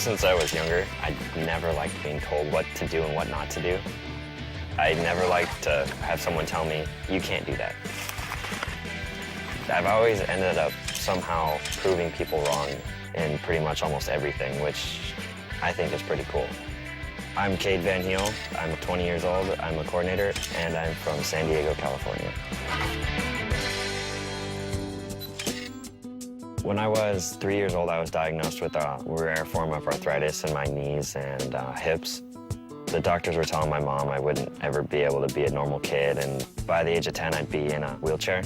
since I was younger, I never liked being told what to do and what not to do. I never liked to have someone tell me, you can't do that. I've always ended up somehow proving people wrong in pretty much almost everything, which I think is pretty cool. I'm Cade VanHeel. I'm 20 years old. I'm a coordinator, and I'm from San Diego, California. When I was 3 years old, I was diagnosed with a rare form of arthritis in my knees and hips. The doctors were telling my mom I wouldn't ever be able to be a normal kid, and by the age of 10, I'd be in a wheelchair.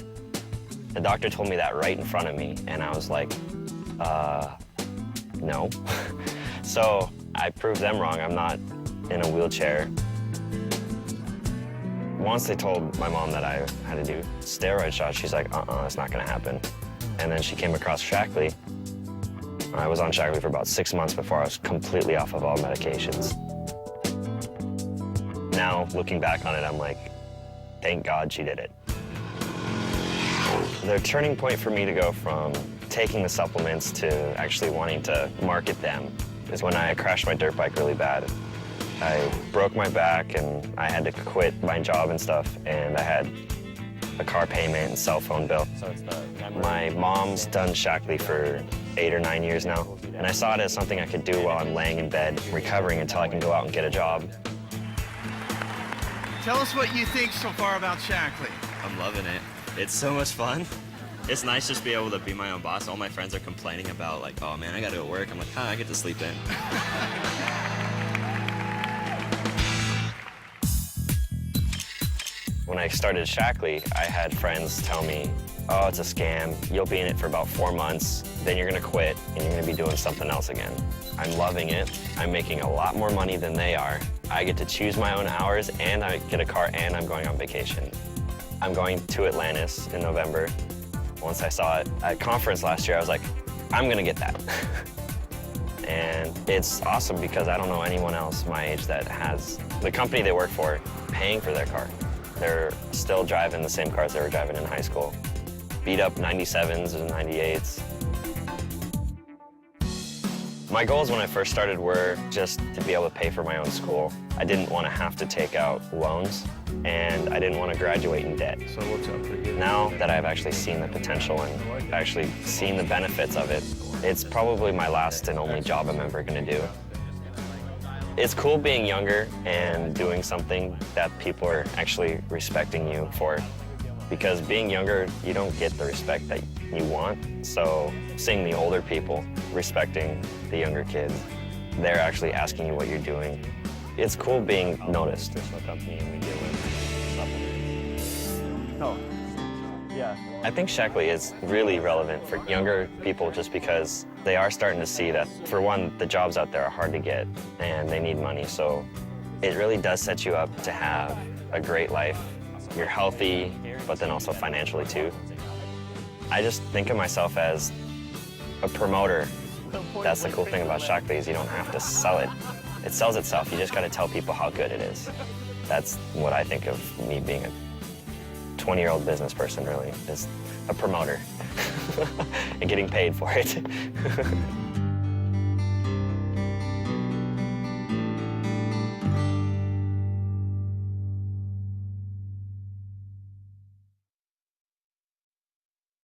The doctor told me that right in front of me, and I was like, no. So I proved them wrong. I'm not in a wheelchair. Once they told my mom that I had to do steroid shots, she's like, it's not gonna happen. And then she came across Shaklee. I was on Shaklee for about 6 months before I was completely off of all medications. Now, looking back on it, I'm like, thank God she did it. The turning point for me to go from taking the supplements to actually wanting to market them is when I crashed my dirt bike really bad. I broke my back and I had to quit my job and stuff, and I had a car payment and cell phone bill. My mom's done Shaklee for 8 or 9 years now, and I saw it as something I could do while I'm laying in bed, recovering until I can go out and get a job. Tell us what you think so far about Shaklee. I'm loving it. It's so much fun. It's nice just to be able to be my own boss. All my friends are complaining about, like, oh man, I gotta go to work. I'm like, I get to sleep in. When I started Shaklee, I had friends tell me, oh, it's a scam. You'll be in it for about 4 months, then you're gonna quit, and you're gonna be doing something else again. I'm loving it. I'm making a lot more money than they are. I get to choose my own hours, and I get a car, and I'm going on vacation. I'm going to Atlantis in November. Once I saw it at a conference last year, I was like, I'm gonna get that. And it's awesome because I don't know anyone else my age that has the company they work for paying for their car. They're still driving the same cars they were driving in high school. Beat up 97s and 98s. My goals when I first started were just to be able to pay for my own school. I didn't want to have to take out loans, and I didn't want to graduate in debt. So what's up for you? Now that I've actually seen the potential and actually seen the benefits of it, it's probably my last and only job I'm ever going to do. It's cool being younger and doing something that people are actually respecting you for. Because being younger, you don't get the respect that you want. So seeing the older people respecting the younger kids, they're actually asking you what you're doing. It's cool being noticed. There's no company and we deal with supplements. Oh, yeah. I think Shaklee is really relevant for younger people just because they are starting to see that, for one, the jobs out there are hard to get and they need money. So it really does set you up to have a great life. You're healthy, but then also financially too. I just think of myself as a promoter. That's the cool thing about Shaklee is you don't have to sell it. It sells itself. You just got to tell people how good it is. That's what I think of me being a 20-year-old business person, really, is a promoter and getting paid for it.